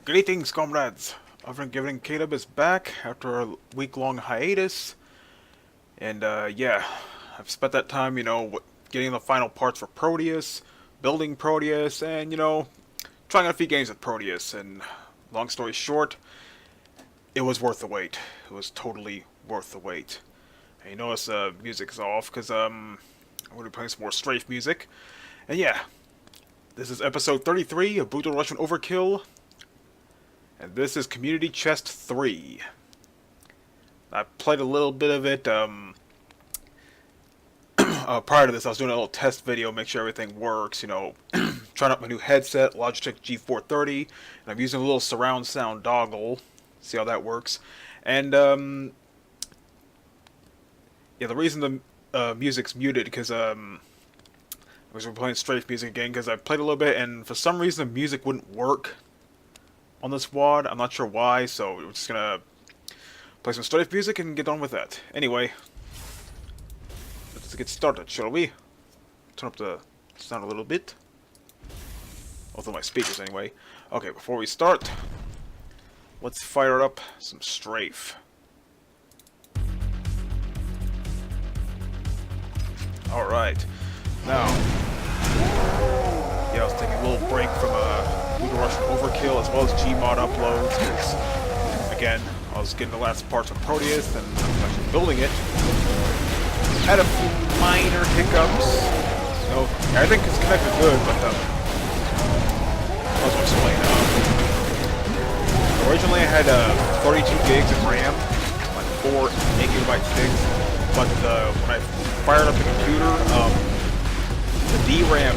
Greetings, comrades! Overkill Caleb is back after a week-long hiatus, and yeah, I've spent that time, getting the final parts for Proteus, building Proteus, and trying out a few games with Proteus. And long story short, it was worth the wait. It was totally worth the wait. And you notice music's off because I'm going to be playing some more Strafe music, and yeah, this is episode 33 of Brutal Russian Overkill. And this is Community Chest 3. I played a little bit of it. Prior to this, I was doing a little test video, make sure everything works. Trying out my new headset, Logitech G430, and I'm using a little surround sound dongle. See how that works. And yeah, the reason the music's muted because I was playing Strafe music again because I played a little bit, and for some reason the music wouldn't work on this WAD. I'm not sure why, so we're just gonna play some Strafe music and get on with that. Anyway, let's get started, shall we? Turn up the sound a little bit. Both of my speakers, anyway. Okay, before we start, let's fire up some Strafe. Alright, now, yeah, I was taking a little break from Brutal Russian Overkill as well as Gmod uploads, because, again, I was getting the last parts of Proteus and actually building it. Had a few minor hiccups. Everything is connected good, but I'll explain. Originally I had 32 gigs of RAM, like 4 8GB sticks, but when I fired up the computer, the DRAM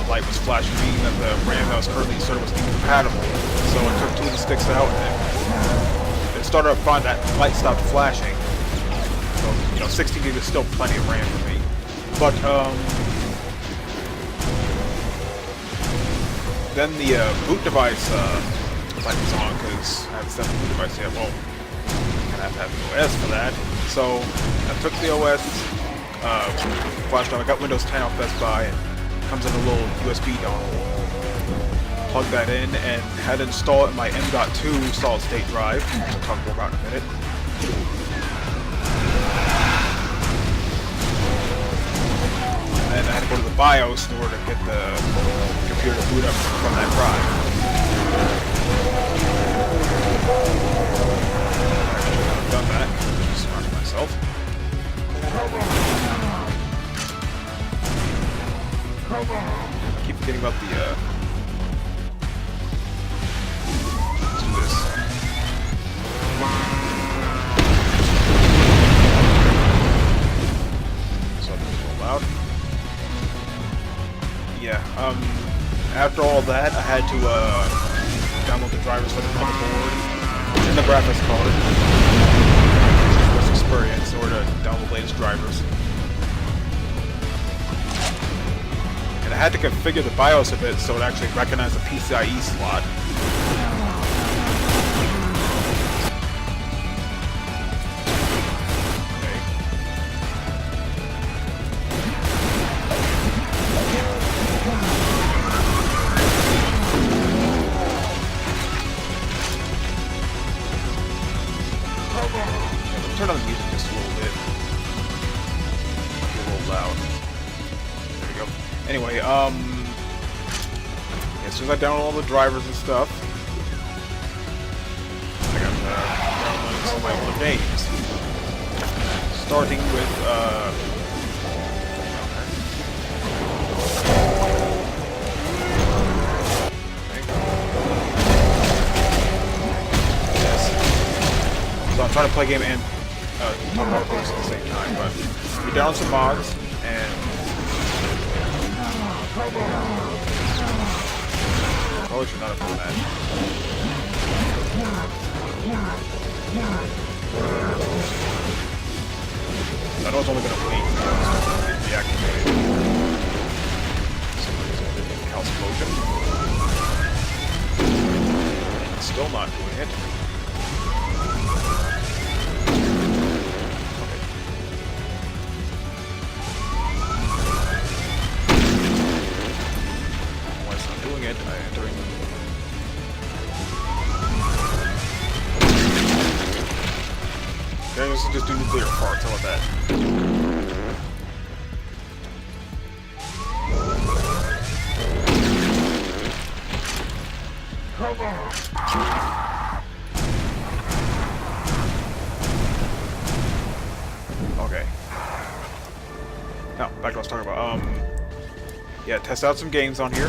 light was flashing, meaning that the RAM that was currently inserted was incompatible. So I took 2 of the sticks out, and it started up fine. That light stopped flashing. So 16 gig is still plenty of RAM for me. But then the boot device light was on because I haven't set the boot device yet. Well, I have to have the OS for that. So I took the OS. Flash drive. I got Windows 10 off Best Buy, and it comes in a little USB dongle. Plug that in and had to install it in my M.2 solid state drive, which I'll talk more about in a minute. And I had to go to the BIOS in order to get the computer to boot up from that drive. I've done that. Just smart myself. I keep forgetting about the, let's do this. So this is a little loud. Yeah, after all that, I had to, download the drivers for the motherboard and the graphics card. First experience in order to download the latest drivers. I had to configure the BIOS a bit so it actually recognized the PCIe slot. Okay. Yeah, turn on the music just a little bit. A little loud. Anyway, as soon as I download all the drivers and stuff, I got downloading some of my older games. Starting with, yes. So I'm trying to play a game and talk about those at the same time, but we download some mods, and probably should not have done that. I know it's only going to wait until it's deactivated. House explosion. Still not doing it. Why it's not doing it? I enter let's just do nuclear parts. How about that? Okay. Now, back to what I was talking about. Yeah, test out some games on here.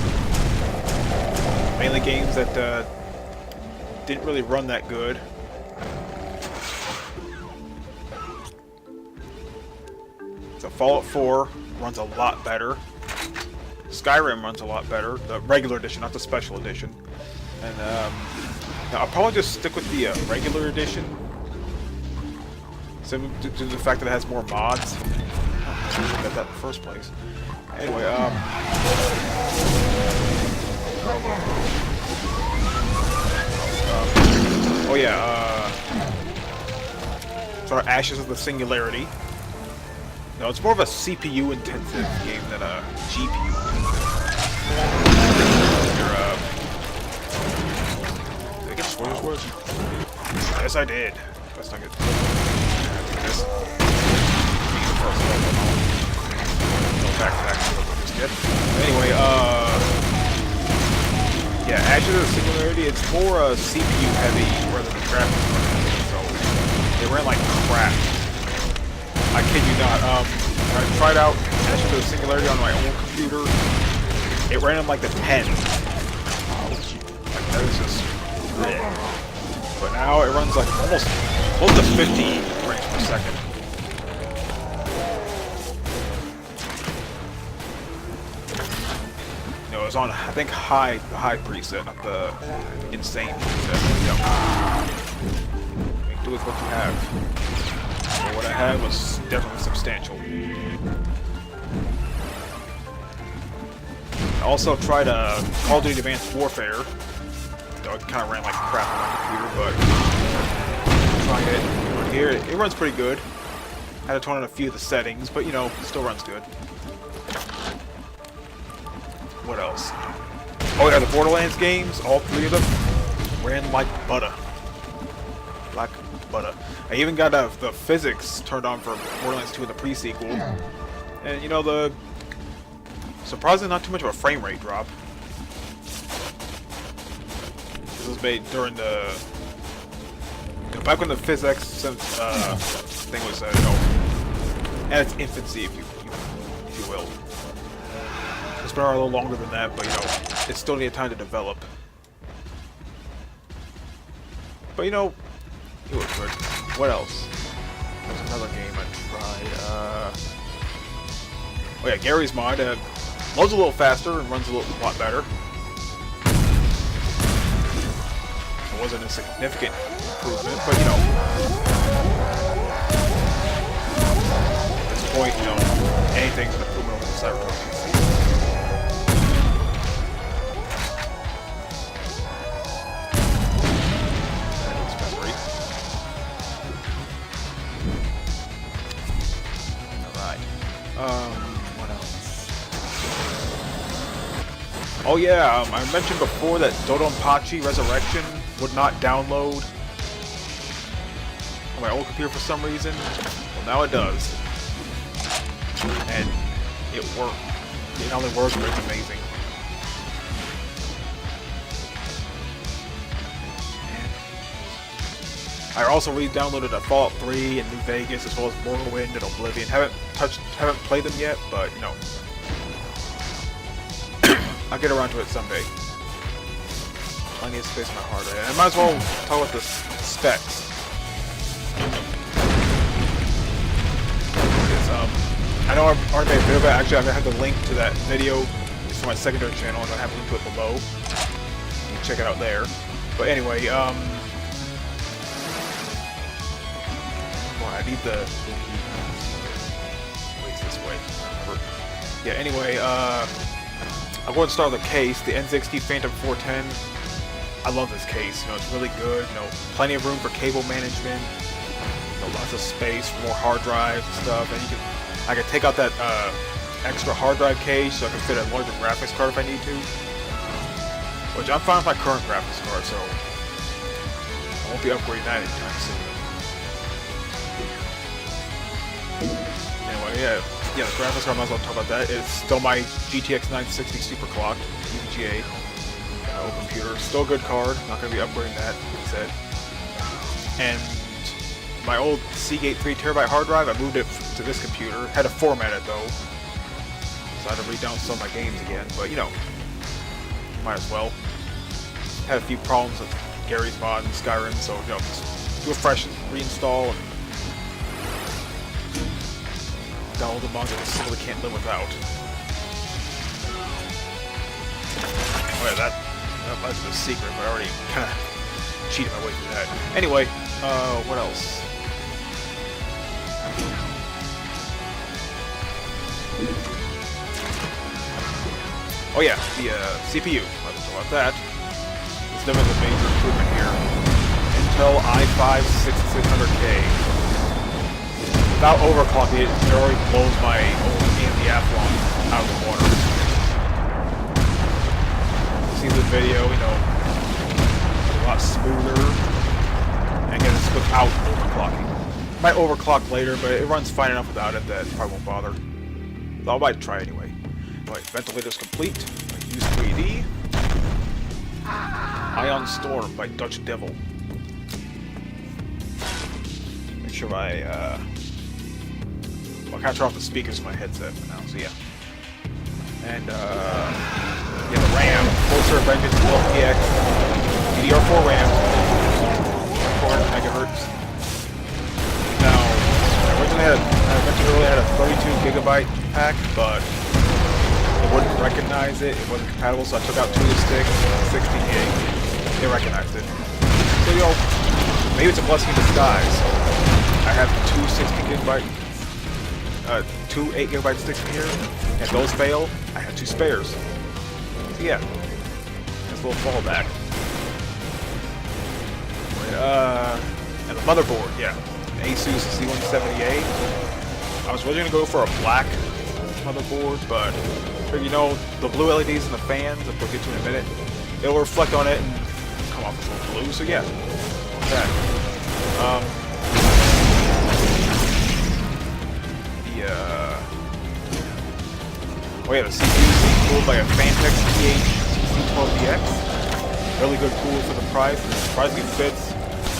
Mainly games that didn't really run that good. So Fallout 4 runs a lot better. Skyrim runs a lot better. The regular edition, not the special edition. And now I'll probably just stick with the regular edition. Simply due to the fact that it has more mods. I should have got that in the first place. Anyway, oh yeah, sort of Ashes of the Singularity. No, it's more of a CPU intensive game than a GPU intensive. Did I get spoilers? Yes, I did. That's not good. This. Anyway, yeah, Ashes of the Singularity, it's more CPU heavy rather than graphics heavy, so they ran like crap. I kid you not. When I tried out Ashes of the Singularity on my own computer, it ran in like the 10. Like that was just bleh. But now it runs like almost close to 50 frames per second. No, it was on, I think, the high preset, not the insane preset. Yep. Make do with what you have. So what I had was definitely substantial. I also tried Call of Duty Advanced Warfare. Though it kind of ran like crap on my computer, but trying it here. It runs pretty good. Had to turn on a few of the settings, but you know, it still runs good. What else? Oh yeah, the Borderlands games, all three of them, ran like butter. Like butter. I even got the physics turned on for Borderlands 2 in the pre-sequel. And you know, surprisingly not too much of a frame rate drop. This was made during the... You know, back when the physics thing was, you know, at its infancy, if you will. It's been a little longer than that, but you know, it still needed time to develop. But you know, it was good. What else? There's another game I tried. Oh yeah, Gary's Mod. Loads a little faster and runs a lot better. It wasn't a significant improvement, but you know, at this point, you know, anything's an improvement over the Cyberpunk PC. What else? Oh yeah, I mentioned before that Dodonpachi Resurrection would not download on my old computer for some reason. Well, now it does. And it worked. It not only works, but it's amazing. I also re-downloaded a Fallout 3 and New Vegas, as well as Morrowind and Oblivion. Haven't played them yet, but you know, I'll get around to it someday. Plenty of space on my hard drive. And I might as well talk about the specs. Because, I know I've already made a video about it. Actually, I'm gonna have the link to that video. It's for my secondary channel. I'm gonna have a link to it below. You can check it out there. But anyway, I need the... Wait, this way. Yeah, anyway, I'm going to start with the case, the N60 Phantom 410. I love this case, you know, it's really good, you know, plenty of room for cable management, you know, lots of space for more hard drives and stuff, and I can take out that extra hard drive case so I can fit a larger graphics card if I need to. Which I'm fine with my current graphics card, so I won't be upgrading that anytime soon. Anyway, yeah, the graphics card, I might as well talk about that. It's still my GTX 960 super clocked EVGA computer. Still a good card. Not going to be upgrading that, like I said. And my old Seagate 3TB hard drive, I moved it to this computer. Had to format it though, so I had to redownload some of my games again. But you know, might as well. Had a few problems with Gary's mod and Skyrim, so you know, just do a fresh reinstall and download the mods I simply can't live without. Oh yeah, that might be a secret, but I already kind of cheated my way through that. Anyway, what else? Oh yeah, the CPU. Let's talk about that. There's definitely a major improvement here. Intel i5-6600K. Without overclocking it, it already blows my old AMD Athlon out of the water. You see the video, you know, a lot smoother. And again, it's without overclocking. Might overclock later, but it runs fine enough without it that probably won't bother. So I might try anyway. Right, ventilator's complete. Use 3D. Ion Storm by Dutch Devil. Make sure I'll kind of turn off the speakers of my headset for now, so yeah. And yeah, the RAM, Closer Vengeance 12PX, DDR4 RAM, 400 megahertz. Now, I mentioned earlier I had a 32GB pack, but it wouldn't recognize it. It wasn't compatible, so I took out 2 of the sticks, 60 gig. They recognized it. So you know, maybe it's a blessing in disguise. I have 2 60GB, 2 8GB sticks in here, and those fail. I have 2 spares. So yeah, that's a little fallback. And the motherboard, yeah, Asus C170A. I was really gonna go for a black motherboard, but you know, the blue LEDs and the fans, that we'll get to in a minute, it'll reflect on it and come off a little blue, so yeah, that. Oh yeah, the CPU is being cooled by a Fantex TH-TC12DX. Really good cooler for the price, and it surprisingly fits.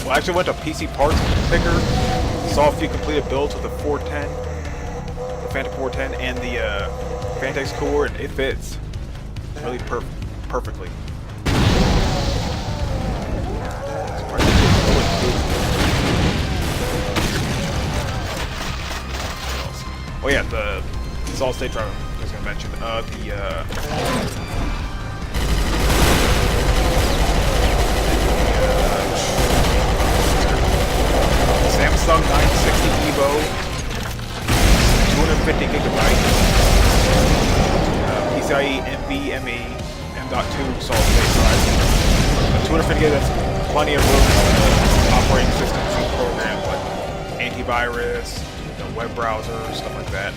Well, I actually went to PC Parts Picker, saw a few completed builds with the 410, the Fantex 410, and the Fantex cooler, and it fits really perfectly. Oh yeah, the solid state drive I was gonna mention. Samsung 960 Evo, 250 gigabytes, PCIe NVMe M.2 solid state drive. 250 gig, that's plenty of room for operating systems and programs like antivirus, web browser, stuff like that.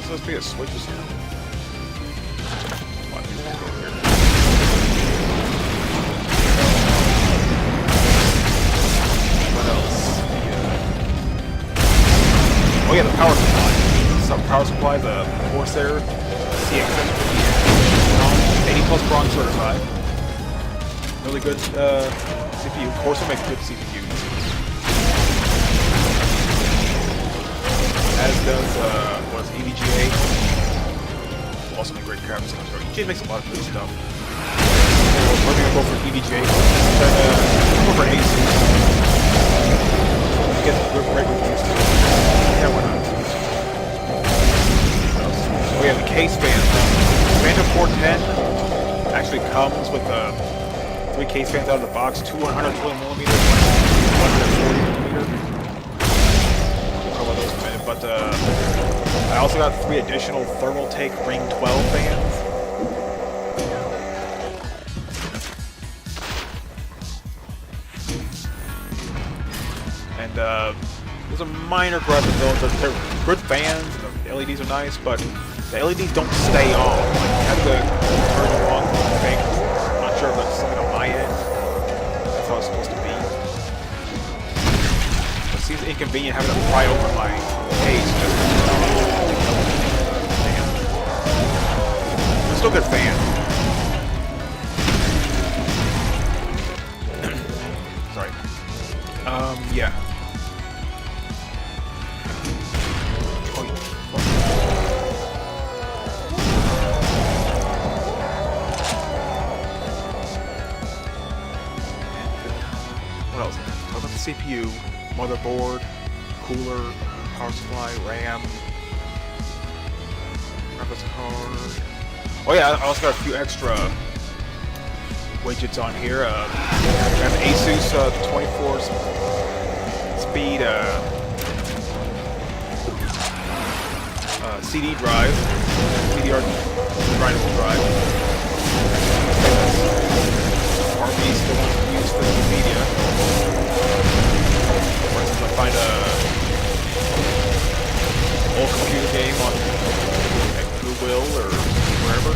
Let's be a switches here. What else? Oh yeah, the power supply. Some power supply, the Corsair CX750. 80 plus bronze certified. Really good CPU. Corsair makes good CPUs. As does what's EVGA. Also make great graphics cards. EVGA makes a lot of good stuff. We're gonna go for EVGA. Then go for Asus. Get great reviews. Yeah, why not? Oh yeah, the case fan. Phantom 410 actually comes with 3 case fans out of the box, 220mm, 140mm. We'll talk about those in a minute, but I also got 3 additional Thermaltake Ring 12 fans. And there's a minor gripe with those. They're good fans, and the LEDs are nice, but the LEDs don't stay on. Like, you have to turn them on. I'm not sure if that's something on my end. That's how it's supposed to be. It seems inconvenient having to pry open my case just to fan. It's still a good fan. Sorry. Yeah. What else? Talk about the CPU, motherboard, cooler, power supply, RAM, graphics card. Oh yeah, I also got a few extra widgets on here. I have an Asus 24 speed CD drive, CDR writable drive. RV still wants to use physical media. For instance, I find a old computer game on Goodwill or wherever.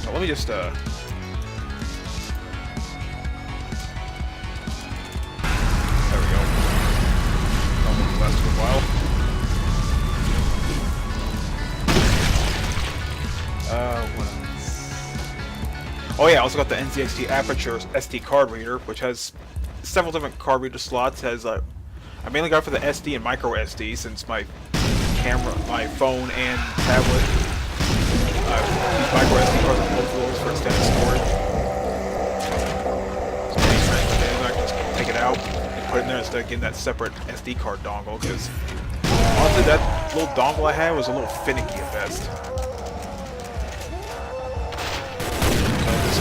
Well, let me just there we go. That'll last a while. What else? Oh yeah, I also got the NZXT Aperture SD card reader, which has several different card reader slots. Has I mainly got it for the SD and micro SD, since my camera, my phone and tablet use micro SD cards on both of those for extended storage. So then I can just take it out and put it in there instead of getting that separate SD card dongle, because honestly that little dongle I had was a little finicky at best.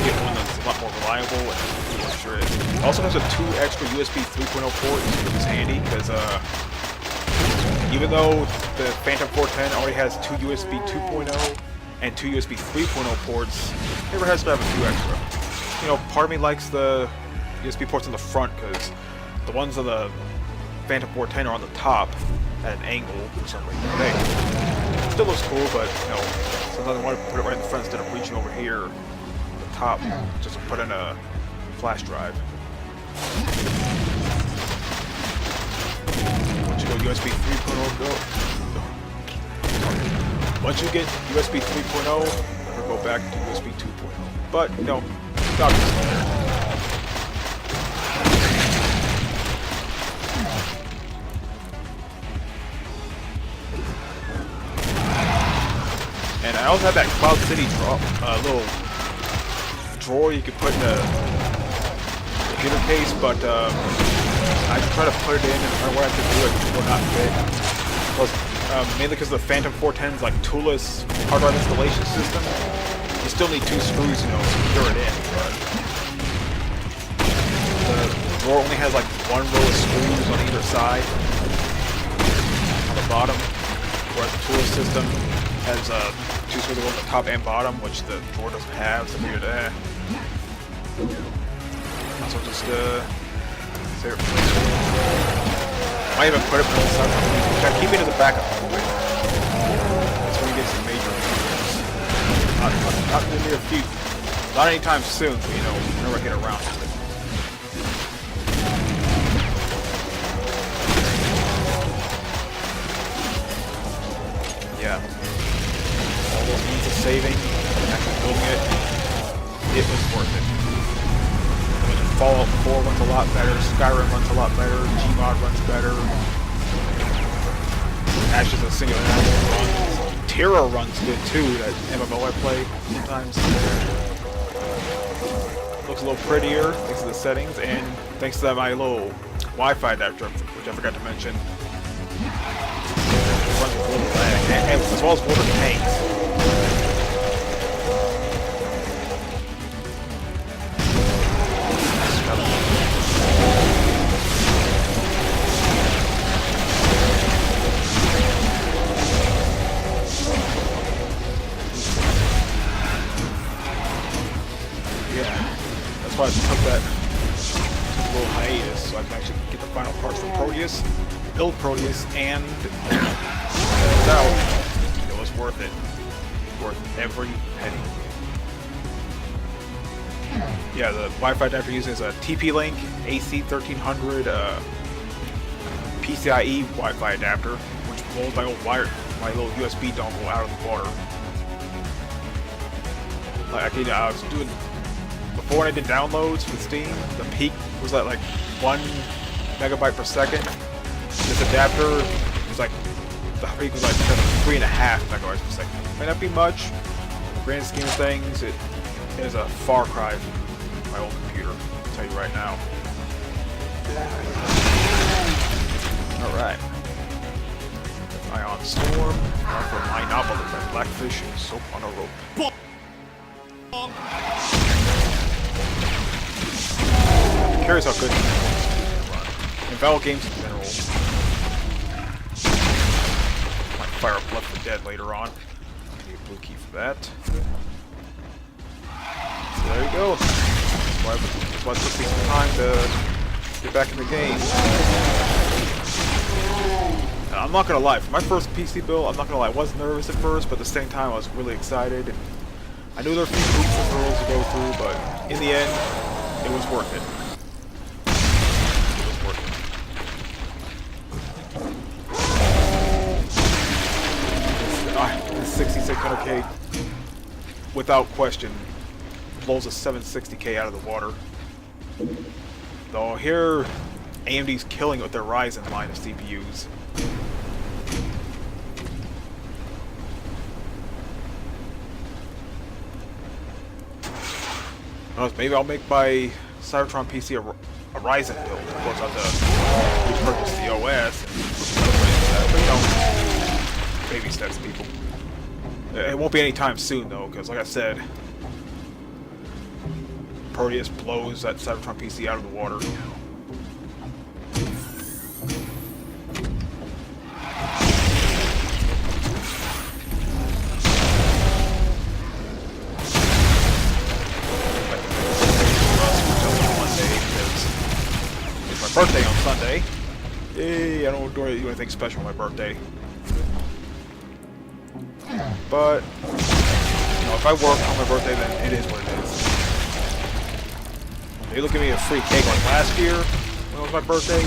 Get one that's a lot more reliable and more sure it. Also has a 2 extra USB 3.0 ports, which is handy because even though the Phantom 410 already has 2 USB 2.0 and 2 USB 3.0 ports, it never has to have a few extra. You know, part of me likes the USB ports on the front because the ones on the Phantom 410 are on the top at an angle for some reason. Hey, still looks cool, but you know, sometimes I want to put it right in the front instead of reaching over here. Top, just to put in a flash drive. Once you go USB 3.0, once you get USB 3.0, never go back to USB 2.0. But you know, not and I also have that Cloud City little drawer you could put in the computer case, but I try to put it in and what I have to do it will not fit. Plus, mainly because the Phantom 410's like toolless hard drive installation system, you still need 2 screws, you know, to secure it in. But the drawer only has like 1 row of screws on either side on the bottom, whereas the toolless system has 2 screws on the top and bottom, which the drawer doesn't have, so figured also just save it. Might even put it on the side. I keep it as a backup. That's when you get some major repairs. Not in the near future. Not anytime soon, but you know, whenever I get around to it. Yeah. All those means of saving, actually building it, it was worth it. Fallout 4 runs a lot better, Skyrim runs a lot better, Gmod runs better, Ashes of Singularity runs, Terra runs good too, that MMO I play sometimes. Looks a little prettier thanks to the settings, and thanks to my little Wi-Fi adapter, which I forgot to mention. It runs with a little lag, and as well as water tanks. That's why I took that little hiatus so I can actually get the final parts from Proteus. build Proteus, and turns out it was worth it. Worth every penny. Yeah, the Wi-Fi adapter uses a TP-Link AC1300 PCIe Wi-Fi adapter, which blows my old wire, my little USB dongle out of the water. Like I was doing before when I did downloads with Steam, the peak was at like 1 megabyte per second. This adapter was like the peak was like 3.5 megabytes per second. May not be much. In the grand scheme of things, it is a far cry from my old computer. I'll tell you right now. Alright. Ion Storm. For Minopolis and Blackfish and Soap on a Rope. I'm curious how good in Battle games in general. Might fire up Left 4 Dead later on. Need a blue key for that. So there you go. That's why it took me some time to get back in the game. And I'm not gonna lie, for my first PC build, I'm not gonna lie, I was nervous at first, but at the same time I was really excited. I knew there were a few hoops and hurdles to go through, but in the end, it was worth it. It was worth it. This 6600K, without question, blows a 760K out of the water. Though here, AMD's killing it with their Ryzen line of CPUs. Maybe I'll make my Cybertron PC a Ryzen build. Of course, I'll have to repurpose the OS and but you know, baby steps, people. It won't be anytime soon, though, because like I said, Proteus blows that Cybertron PC out of the water. Birthday on Sunday. Yay, I don't do anything special on my birthday. But, you know, if I work on my birthday, then it is what it is. They look at me a free cake like last year, when it was my birthday.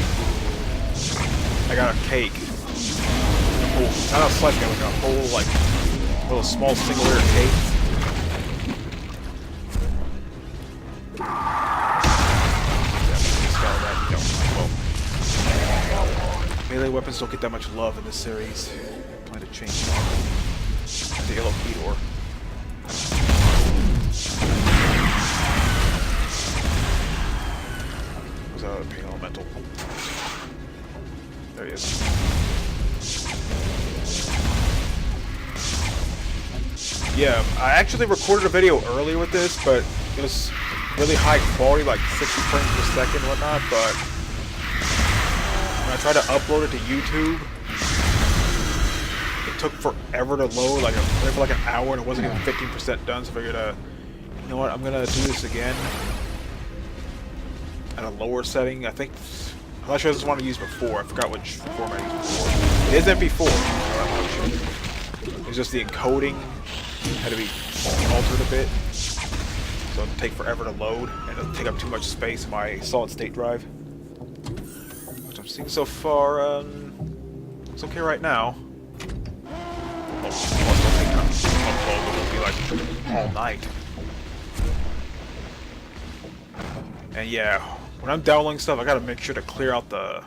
I got a cake. Not a slice cake, like a whole, like, little small single-layer cake. Melee weapons don't get that much love in this series. I plan to change the yellow Peter. Who's that other pink elemental? There he is. Yeah, I actually recorded a video earlier with this, but it was really high quality, like 60 frames per second and whatnot, but when I tried to upload it to YouTube, it took forever to load, like for like an hour, and it wasn't even 15% done, so I figured, you know what, I'm gonna do this again at a lower setting. I'm not sure this is one I used before, I forgot which format I used before. It is MP4, it's just the encoding had to be altered a bit, so it'll take forever to load, and it'll take up too much space in my solid state drive. Which I'm seeing so far, it's okay right now. I'll still take time to upload, but it'll be like all night. And yeah, when I'm downloading stuff, I gotta make sure to clear out the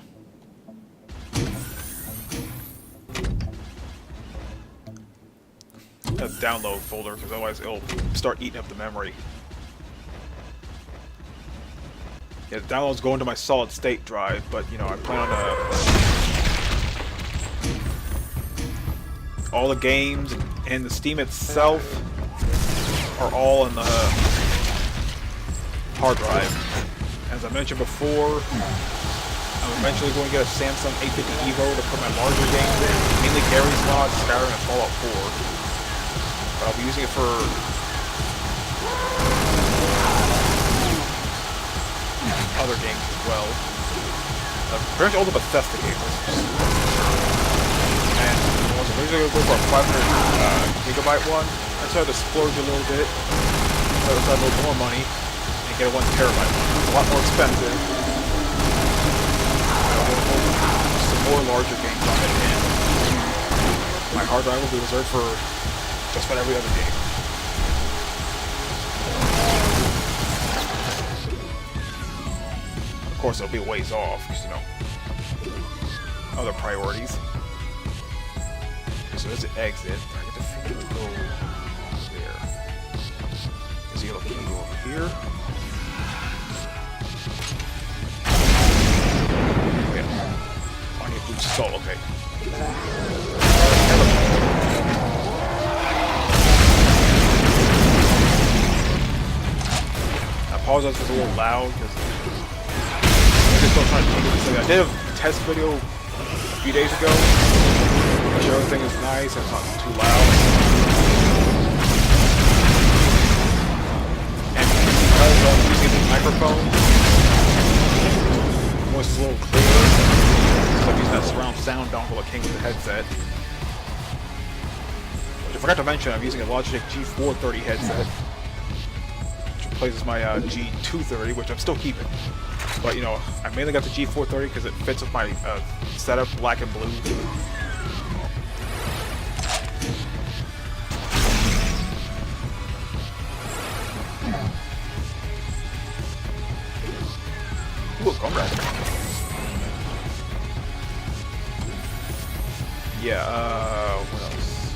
download folder, because otherwise it'll start eating up the memory. Yeah, the downloads go into my solid state drive, but you know, I plan on all the games and the Steam itself are all in the hard drive. As I mentioned before, I'm eventually going to get a Samsung 850 EVO to put my larger games in, mainly Garry's Mod, Skyrim, and Fallout 4. But I'll be using it for other games as well. Pretty much all the Bethesda games. And I was originally going to go for a 500 gigabyte one. I decided to splurge a little bit, so I decided a little more money, and get a 1 terabyte one. It's a lot more expensive. Some more larger games on it, and my hard drive will be reserved for just about every other game. Of course, it'll be a ways off, because, you know, other priorities. So there's the exit. I get to figure to go there. There's a yellow key over here. Okay. I need blue salt, okay. I apologize if it's a little loud, because I'm just still trying to take it. I did a test video a few days ago. Make sure everything is nice and it's not too loud. And because I'm using the microphone, the voice is a little clearer. So I'm using that surround sound dongle that came with the headset. Which I forgot to mention, I'm using a Logitech G430 headset, which replaces my G230, which I'm still keeping. But, you know, I mainly got the G430 because it fits with my setup, black and blue. Ooh, combat. Yeah, what else?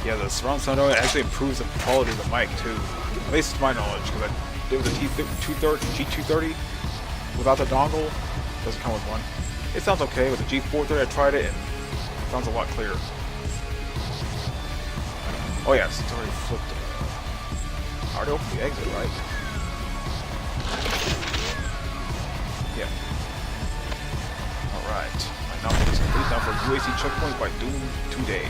Yeah, the surround sound actually improves the quality of the mic too. At least to my knowledge, because I did with the G230 without the dongle. Doesn't come with one. It sounds okay. With the G430, I tried it and it sounds a lot clearer. Oh yes, it's already flipped. I already opened the exit, right? Yeah. Alright. My novel is complete now for UAC checkpoint by Doom today.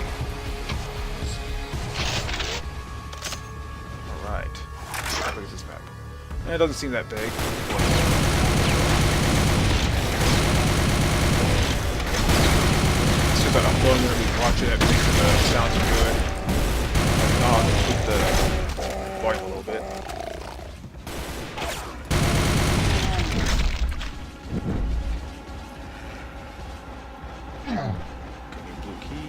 Alright. How big is this map? It doesn't seem that big. It's just that I'm going to be watching it, making sure the sounds are good. Keep the volume a little bit. Blue key.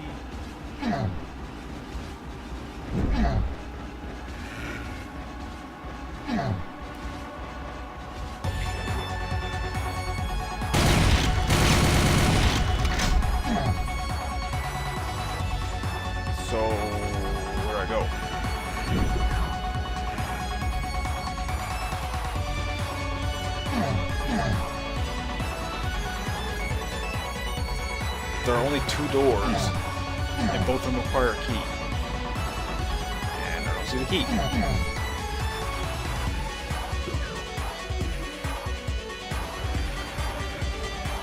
So, where do I go? There are only 2 doors, and both of them require a key. And I don't see the key.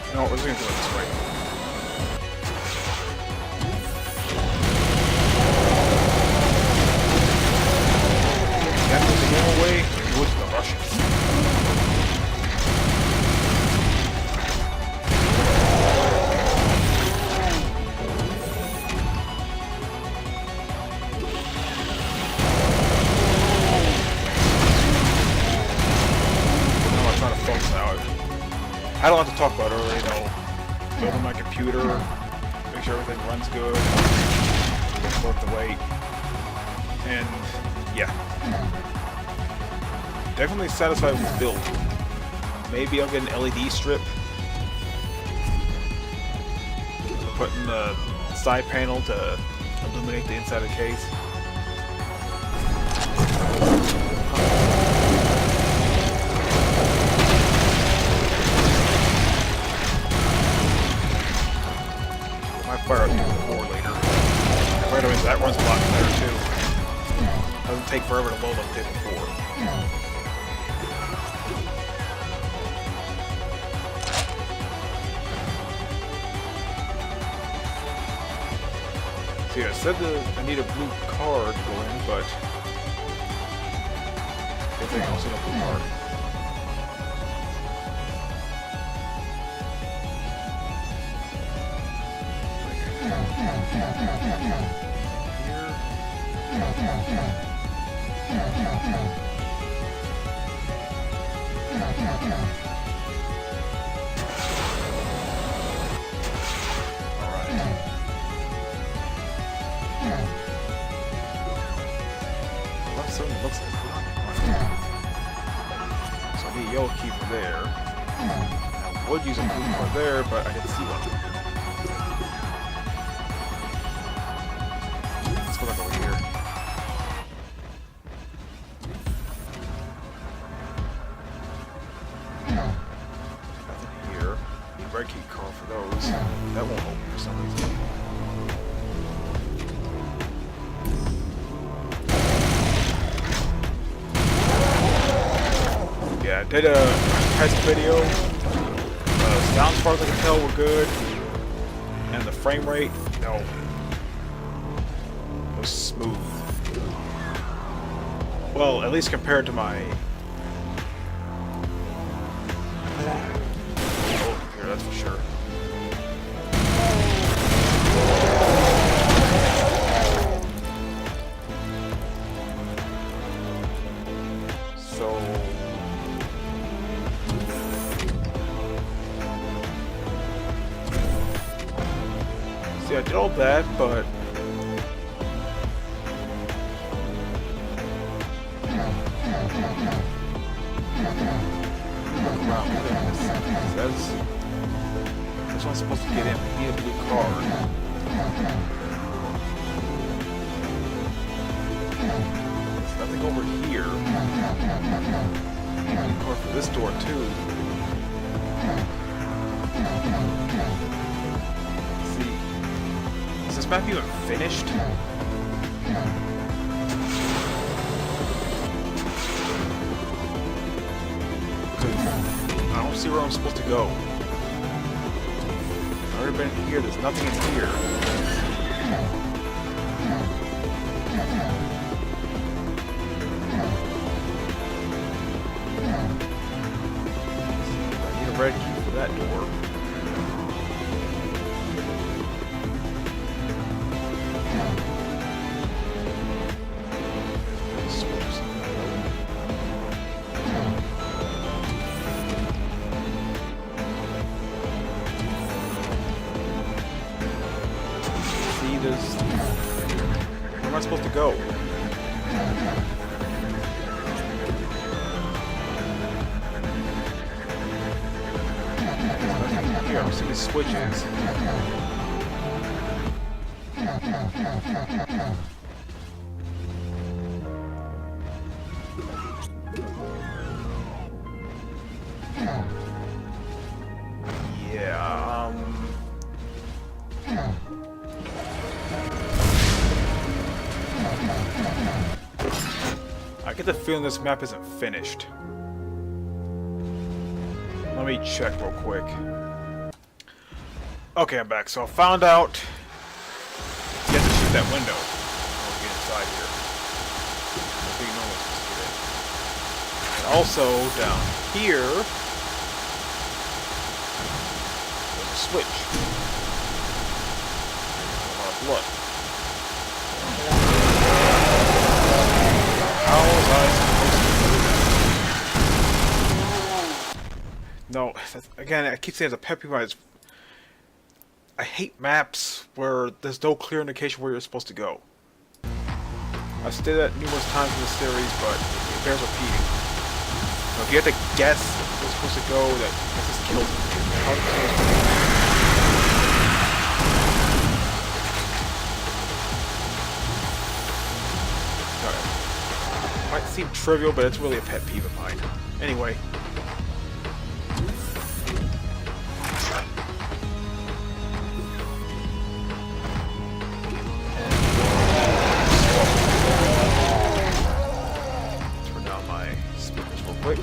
You know what, we're just gonna do it this way. That was the normal way, it was the Russian. I don't have to talk about earlier, you know, building my computer, make sure everything runs good, it's worth the wait, and yeah. Definitely satisfied with the build. Maybe I'll get an LED strip, put in the side panel to illuminate the inside of the case. Fire up to 4 later. Right away, that runs a lot better too. Doesn't take forever to load up did before. See, I said that I need a blue card to go in, but thing. I don't see no blue part. That certainly looks like it. So I need a yellow key for there. I would use a blue for there, but I didn't see one. Let's go back over here. Nothing here. Need red key card for those. That won't open for some reason. Yeah, I did a test video. Sound as far as I can tell were good. And the frame rate, no. It was smooth. Well, at least compared to my... Oh, here, that's for sure. So... See, I did all that, but... Look around this. It says... This one's supposed to get in. Need a blue card. There's nothing over here. Need a blue card for this door, too. Is this map even finished? I don't see where I'm supposed to go. I've already been here, there's nothing in here. I need a red key for that door. Where am I supposed to go? Here, I'm seeing switches. Yeah, I get the feeling this map isn't finished. Let me check real quick. Okay, I'm back. So I found out you have to shoot that window to get inside here. I think normally supposed to get in. And also, down here, there's a switch. A lot of blood. How was I supposed to do that? No, again, I keep saying it's a pet peeve. I hate maps where there's no clear indication where you're supposed to go. I've stated that numerous times in this series, but it bears repeating. If you have to guess where you're supposed to go, that just kills me. How might seem trivial, but it's really a pet peeve of mine. Anyway. Turn down my speakers real quick.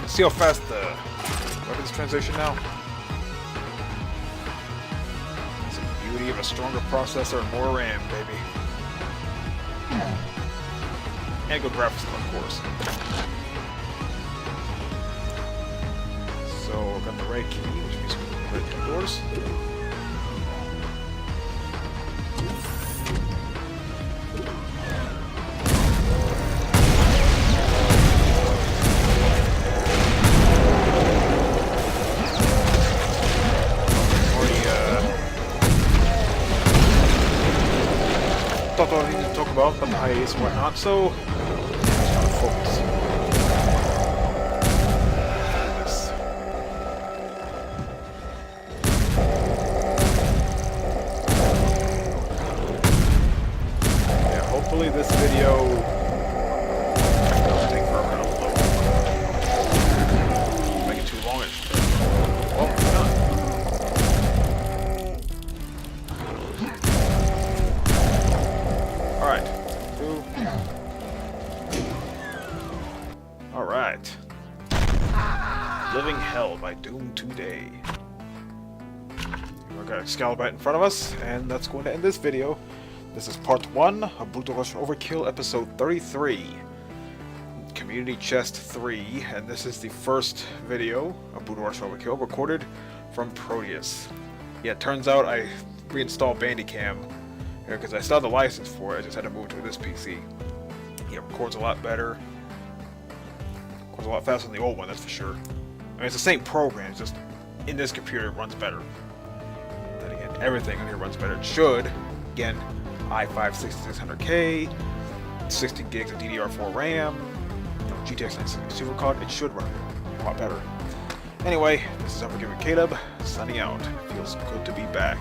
Let's see how fast the weapons transition now. It's the beauty of a stronger processor and more RAM, baby. And good graphics, of course. So, got the right key, which means right key doors. Thought I needed to talk about the hiatus and whatnot, so just trying to focus. This. Yeah, hopefully this video doesn't take forever to upload. Make it too long. Well, it's done. Alright. Living Hell by Doom Today. We've got Excalibur in front of us, and that's going to end this video. This is part 1 of Brutal Rush Overkill, episode 33. Community Chest 3, and this is the first video of Brutal Rush Overkill recorded from Proteus. Yeah, it turns out I reinstalled Bandicam because I still had the license for it, I just had to move it to this PC. Yeah, it records a lot better. Records a lot faster than the old one, that's for sure. I mean, it's the same program, it's just in this computer it runs better. Then again, everything on here runs better. It should. Again, i5 6600K, 60 gigs of DDR4 RAM, GTX 960 card, it should run a lot better. Anyway, this is Overkill Caleb, signing out. Feels good to be back.